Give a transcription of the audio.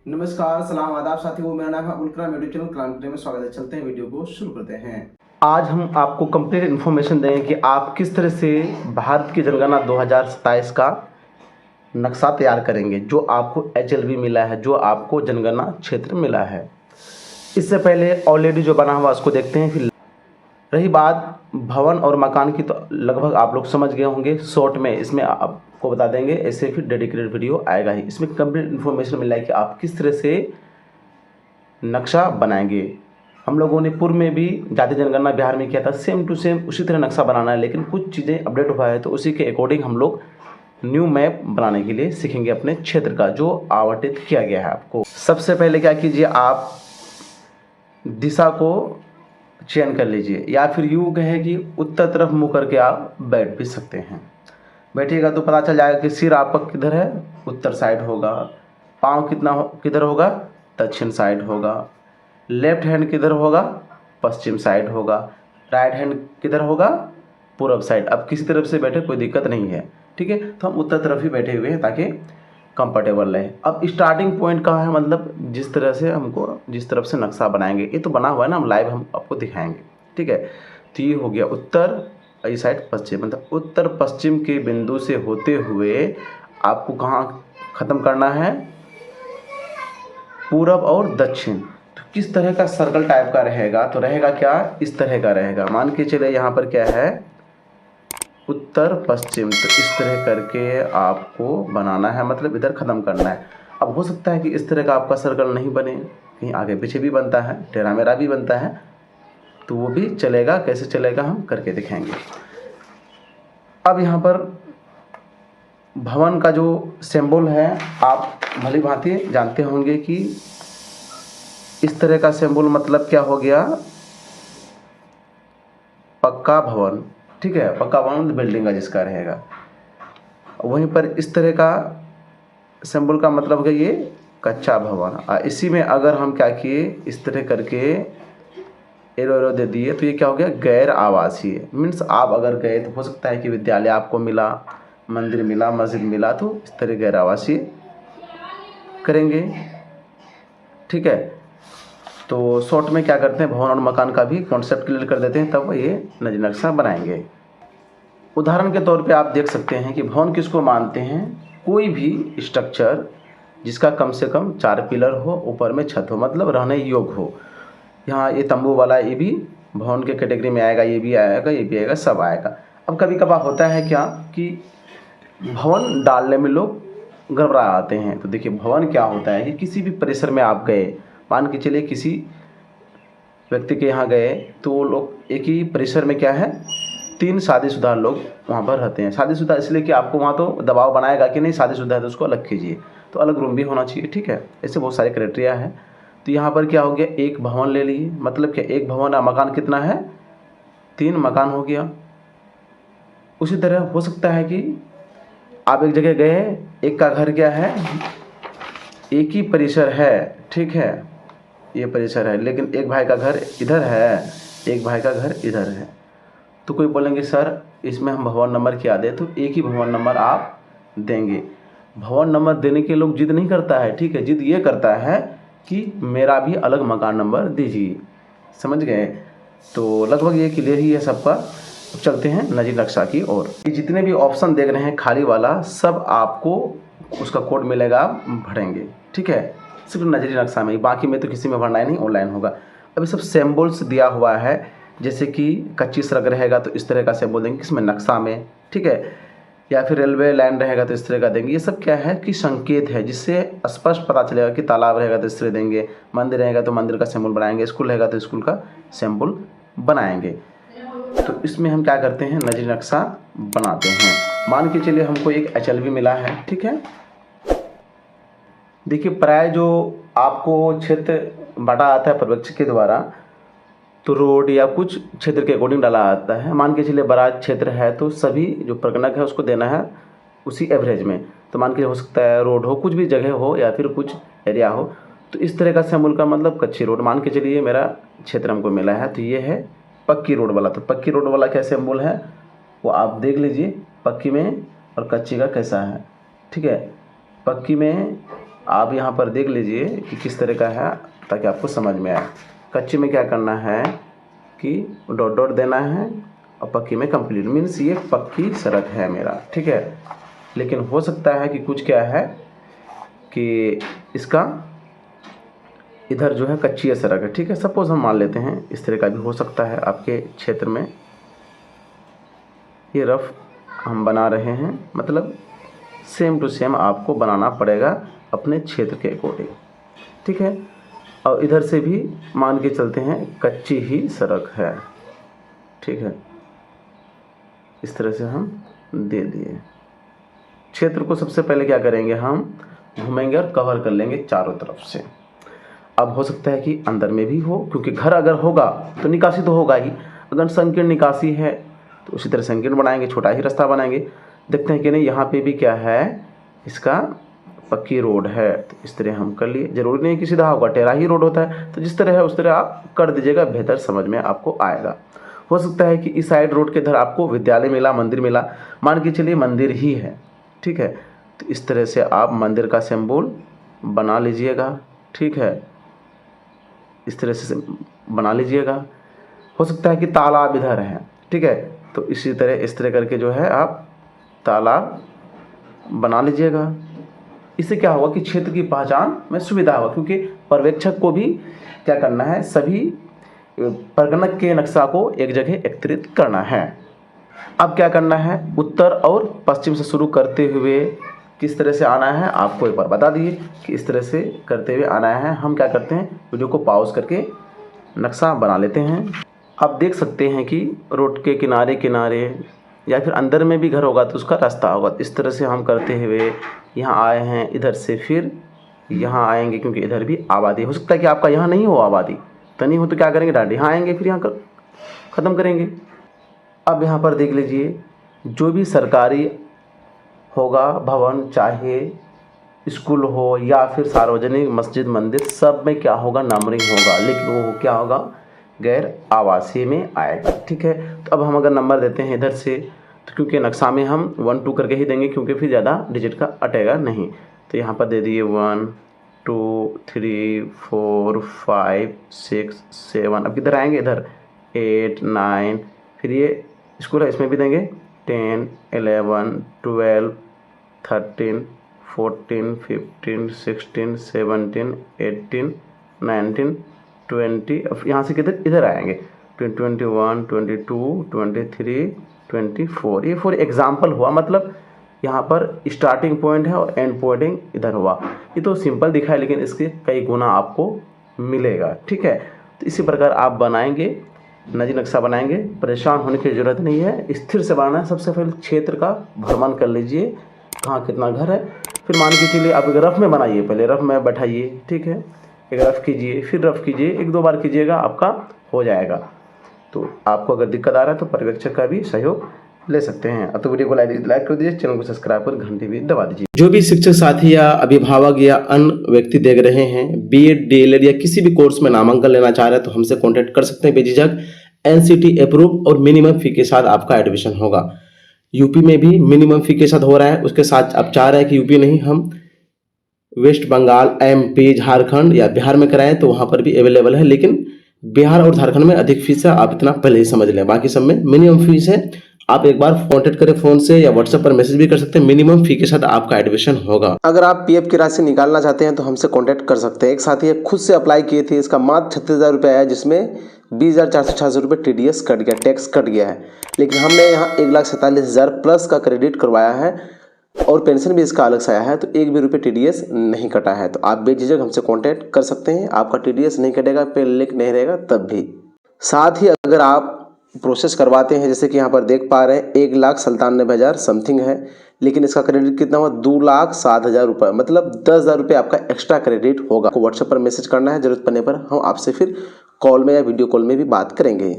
नमस्कार, सलाम, आदाब साथियों। मेरा नाम है अबुल कलाम। यूट्यूब चैनल कलाम में स्वागत है। चलते हैं, वीडियो को शुरू करते हैं। आज हम आपको कंप्लीट इन्फॉर्मेशन देंगे कि आप किस तरह से भारत की जनगणना 2027 का नक्शा तैयार करेंगे, जो आपको HLB मिला है, जो आपको जनगणना क्षेत्र मिला है। इससे पहले ऑलरेडी जो बना हुआ उसको देखते हैं। फिर रही बात भवन और मकान की, तो लगभग आप लोग समझ गए होंगे। शॉर्ट में इसमें आपको बता देंगे, ऐसे फिर डेडिकेटेड वीडियो आएगा ही। इसमें कंप्लीट इन्फॉर्मेशन मिला है कि आप किस तरह से नक्शा बनाएंगे। हम लोगों ने पूर्व में भी जातीय जनगणना बिहार में किया था, सेम टू सेम उसी तरह नक्शा बनाना है, लेकिन कुछ चीज़ें अपडेट हुआ है, तो उसी के अकॉर्डिंग हम लोग न्यू मैप बनाने के लिए सीखेंगे अपने क्षेत्र का, जो आवंटित किया गया है आपको। सबसे पहले क्या कीजिए, आप दिशा को चयन कर लीजिए, या फिर यूँ कहें कि उत्तर तरफ मुँह करके आप बैठ भी सकते हैं। बैठिएगा तो पता चल जाएगा कि सिर आपका किधर है, उत्तर साइड होगा। पाँव किधर होगा, दक्षिण साइड होगा। लेफ्ट हैंड किधर होगा, पश्चिम साइड होगा। राइट हैंड किधर होगा, पूर्व साइड। अब किसी तरफ से बैठे कोई दिक्कत नहीं है, ठीक है। तो हम उत्तर तरफ ही बैठे हुए हैं ताकि कंफर्टेबल रहे। अब स्टार्टिंग पॉइंट कहाँ है, मतलब जिस तरह से हमको जिस तरफ से नक्शा बनाएंगे, ये तो बना हुआ है ना, हम लाइव हम आपको दिखाएंगे, ठीक है। तो ये हो गया उत्तर, इस साइड पश्चिम, मतलब उत्तर पश्चिम के बिंदु से होते हुए आपको कहाँ ख़त्म करना है, पूरब और दक्षिण। तो किस तरह का सर्कल टाइप का रहेगा, तो रहेगा क्या, इस तरह का रहेगा। मान के चले यहाँ पर क्या है, उत्तर पश्चिम, तो इस तरह करके आपको बनाना है, मतलब इधर ख़त्म करना है। अब हो सकता है कि इस तरह का आपका सर्कल नहीं बने, कहीं आगे पीछे भी बनता है, टेढ़ा मेढ़ा भी बनता है, तो वो भी चलेगा। कैसे चलेगा हम करके दिखाएंगे। अब यहाँ पर भवन का जो सिंबल है, आप भली भांति जानते होंगे कि इस तरह का सिंबल मतलब क्या हो गया, पक्का भवन, ठीक है। पक्का भवन बिल्डिंग का जिसका रहेगा। वहीं पर इस तरह का सिंबल का मतलब है ये कच्चा भवन। इसी में अगर हम क्या किए, इस तरह करके एरो दे दिए, तो ये क्या हो गया, गैर आवासीय। मीन्स आप अगर गए तो हो सकता है कि विद्यालय आपको मिला, मंदिर मिला, मस्जिद मिला, तो इस तरह गैर आवासीय करेंगे, ठीक है। तो शॉर्ट में क्या करते हैं, भवन और मकान का भी कॉन्सेप्ट क्लियर कर देते हैं, तब ये नजर नक्शा बनाएंगे। उदाहरण के तौर पे आप देख सकते हैं कि भवन किसको मानते हैं, कोई भी स्ट्रक्चर जिसका कम से कम 4 पिलर हो, ऊपर में छत हो, मतलब रहने योग्य हो। यहाँ ये तंबू वाला ये भी भवन के कैटेगरी में आएगा, ये भी आएगा, ये भी आएगा, सब आएगा। अब कभी कभार होता है क्या कि भवन डालने में लोग घबरा आते हैं। तो देखिए, भवन क्या होता है कि किसी भी परिसर में आप गए, मान के चलिए किसी व्यक्ति के यहाँ गए, तो वो लोग एक ही परिसर में क्या है, 3 शादीशुदा लोग वहाँ पर रहते हैं। शादीशुदा इसलिए कि आपको वहाँ तो दबाव बनाएगा कि नहीं शादीशुदा है तो उसको अलग कीजिए, तो अलग रूम भी होना चाहिए, ठीक है। ऐसे बहुत सारे क्राइटेरिया है। तो यहाँ पर क्या हो गया, एक भवन ले लिए, मतलब क्या, एक भवन या मकान कितना है, 3 मकान हो गया। उसी तरह हो सकता है कि आप एक जगह गए, एक का घर क्या है, एक ही परिसर है, ठीक है, ये परिसर है, लेकिन एक भाई का घर इधर है, एक भाई का घर इधर है। तो कोई बोलेंगे सर इसमें हम भवन नंबर क्या दें, तो एक ही भवन नंबर आप देंगे। भवन नंबर देने के लोग जिद नहीं करता है, ठीक है, जिद ये करता है कि मेरा भी अलग मकान नंबर दीजिए, समझ गए। तो लगभग ये क्लियर ही है सबका। अब चलते हैं नजीर नक्शा की ओर। ये जितने भी ऑप्शन देख रहे हैं खाली वाला, सब आपको उसका कोड मिलेगा, आप भरेंगे, ठीक है, सिर्फ नजरी नक्शा में ही, बाकी में तो किसी में भरना ही नहीं, ऑनलाइन होगा। अभी सब सिंबल्स दिया हुआ है, जैसे कि कच्ची सड़क रहेगा तो इस तरह का सिंबल देंगे किसमें, नक्शा में, ठीक है। या फिर रेलवे लाइन रहेगा तो इस तरह का देंगे। ये सब क्या है कि संकेत है, जिससे स्पष्ट पता चलेगा कि तालाब रहेगा तो इस तरह देंगे, मंदिर रहेगा तो मंदिर का सिंबल बनाएंगे, स्कूल रहेगा तो स्कूल का सिंबल बनाएंगे। तो इसमें हम क्या करते हैं, नजरी नक्शा बनाते हैं। मान के चलिए हमको एक HLB मिला है, ठीक है। देखिए, प्राय जो आपको क्षेत्र बांटा आता है पर्यवेक्षक के द्वारा, तो रोड या कुछ क्षेत्र के अकॉर्डिंग डाला आता है। मान के चलिए बड़ा क्षेत्र है तो सभी जो प्रगणक है उसको देना है उसी एवरेज में। तो मान के हो सकता है रोड हो, कुछ भी जगह हो, या फिर कुछ एरिया हो, तो इस तरह का सिंबल का मतलब कच्ची रोड। मान के चलिए मेरा क्षेत्र हमको मिला है, तो ये है पक्की रोड वाला। तो पक्की रोड वाला क्या सिंबल है वो आप देख लीजिए, पक्की में और कच्ची का कैसा है, ठीक है। पक्की में आप यहाँ पर देख लीजिए कि किस तरह का है ताकि आपको समझ में आए। कच्चे में क्या करना है कि डॉट डॉट देना है और पक्की में कंप्लीट, मीन्स ये पक्की सड़क है मेरा, ठीक है। लेकिन हो सकता है कि कुछ क्या है कि इसका इधर जो है कच्ची सड़क है, ठीक है। सपोज हम मान लेते हैं इस तरह का भी हो सकता है आपके क्षेत्र में। ये रफ हम बना रहे हैं, मतलब सेम टू सेम आपको बनाना पड़ेगा अपने क्षेत्र के अकॉर्डिंग, ठीक है। और इधर से भी मान के चलते हैं कच्ची ही सड़क है, ठीक है। इस तरह से हम दे दिए। क्षेत्र को सबसे पहले क्या करेंगे, हम घूमेंगे और कवर कर लेंगे चारों तरफ से। अब हो सकता है कि अंदर में भी हो, क्योंकि घर अगर होगा तो निकासी तो होगा ही। अगर संकीर्ण निकासी है तो उसी तरह संकीर्ण बनाएंगे, छोटा ही रास्ता बनाएंगे। देखते हैं कि नहीं यहाँ पे भी क्या है, इसका पक्की रोड है, तो इस तरह हम कर लिए। जरूरी नहीं कि सीधा होगा, टेढ़ा ही रोड होता है, तो जिस तरह है उस तरह आप कर दीजिएगा, बेहतर समझ में आपको आएगा। हो सकता है कि इस साइड रोड के इधर आपको विद्यालय मिला, मंदिर मिला, मान के चलिए मंदिर ही है, ठीक है। तो इस तरह से आप मंदिर का सिंबल बना लीजिएगा, ठीक है। इस तरह से बना लीजिएगा। हो सकता है कि तालाब इधर है, ठीक है, तो इसी तरह इस तरह करके जो है आप तालाब बना लीजिएगा। इससे क्या होगा कि क्षेत्र की पहचान में सुविधा होगा, क्योंकि पर्यवेक्षक को भी क्या करना है, सभी परगणक के नक्शा को एक जगह एकत्रित करना है। अब क्या करना है, उत्तर और पश्चिम से शुरू करते हुए किस तरह से आना है आपको एक बार बता दिए कि इस तरह से करते हुए आना है। हम क्या करते हैं, वीडियो को पॉज करके नक्शा बना लेते हैं। आप देख सकते हैं कि रोड के किनारे किनारे या फिर अंदर में भी घर होगा तो उसका रास्ता होगा। इस तरह से हम करते हुए यहाँ आए हैं, इधर से फिर यहाँ आएंगे, क्योंकि इधर भी आबादी हो सकता है कि आपका यहाँ नहीं हो आबादी, तो नहीं हो तो क्या करेंगे, डायरेक्ट यहाँ आएंगे, फिर यहाँ ख़त्म करेंगे। अब यहाँ पर देख लीजिए, जो भी सरकारी होगा भवन, चाहे स्कूल हो या फिर सार्वजनिक मस्जिद मंदिर, सब में क्या होगा, नंबरिंग होगा, लेकिन वो क्या होगा, गैर आवासीय में आएगा, ठीक है। तो अब हम अगर नंबर देते हैं इधर से, तो क्योंकि नक्शा में हम 1 2 करके ही देंगे, क्योंकि फिर ज़्यादा डिजिट का अटेगा नहीं। तो यहाँ पर दे दिए 1 2 3 4 5 6 7। अब किधर आएंगे, इधर 8 9, फिर ये स्कूल है इसमें भी देंगे 10 11 12 13 14 15 16 17 18 19 20। अब यहाँ से किधर इधर आएंगे 21 22 23 24। ये फॉर एग्जाम्पल हुआ, मतलब यहाँ पर स्टार्टिंग पॉइंट है और एंड पॉइंटिंग इधर हुआ। ये तो सिंपल दिखा है, लेकिन इसके कई गुना आपको मिलेगा, ठीक है। तो इसी प्रकार आप बनाएंगे, नजी नक्शा बनाएंगे, परेशान होने की ज़रूरत नहीं है, स्थिर से बनाना है। सबसे पहले क्षेत्र का भ्रमण कर लीजिए, कहाँ कितना घर है, फिर मान के चलिए आप एक रफ में बनाइए, पहले रफ में बैठाइए, ठीक है। एक रफ कीजिए, फिर रफ कीजिए, 1 2 बार कीजिएगा, आपका हो जाएगा। तो आपको अगर दिक्कत आ रहा है तो पर्यवेक्षक का भी सहयोग ले सकते हैं। अब तो वीडियो को लाइक कर दीजिए, चैनल को सब्सक्राइब कर घंटी भी दबा दीजिए। जो भी शिक्षक साथी या अभिभावक या अन्य व्यक्ति देख रहे हैं, बीएड डीएलएड या किसी भी कोर्स में नामांकन लेना चाह रहे हैं तो हमसे कॉन्टैक्ट कर सकते हैं बेझिझक। एनसीटी अप्रूव और मिनिमम फी के साथ आपका एडमिशन होगा। यूपी में भी मिनिमम फी के साथ हो रहा है, उसके साथ आप चाह रहे हैं कि यूपी नहीं, हम वेस्ट बंगाल, एमपी, झारखंड या बिहार में कराएं तो वहाँ पर भी अवेलेबल है। लेकिन बिहार और झारखंड में अधिक फीस है, आप इतना पहले ही समझ लें। बाकी सब में मिनिमम फीस है। आप एक बार कांटेक्ट करें फ़ोन से या व्हाट्सएप पर मैसेज भी कर सकते हैं। मिनिमम फी के साथ आपका एडमिशन होगा। अगर आप पीएफ की राशि निकालना चाहते हैं तो हमसे कांटेक्ट कर सकते हैं। एक साथी खुद से अप्लाई किए थे, इसका मात्र 36,000 रुपये आया, जिसमें 20,466 रुपये टीडीएस कट गया, टैक्स कट गया है। लेकिन हमने यहाँ 1,47,000 प्लस का क्रेडिट करवाया है और पेंशन भी इसका अलग से आया है, तो 1 भी रुपये टीडीएस नहीं कटा है। तो आप बेझिझक हमसे कांटेक्ट कर सकते हैं। आपका टीडीएस नहीं कटेगा, पे लिंक नहीं रहेगा तब भी। साथ ही अगर आप प्रोसेस करवाते हैं, जैसे कि यहाँ पर देख पा रहे हैं 1,97,000 समथिंग है, लेकिन इसका क्रेडिट कितना हुआ, 2,07,000 रुपये, मतलब 10,000 रुपये आपका एक्स्ट्रा क्रेडिट होगा। आपको व्हाट्सएप पर मैसेज करना है, जरूरत पड़ने पर हम आपसे फिर कॉल में या वीडियो कॉल में भी बात करेंगे।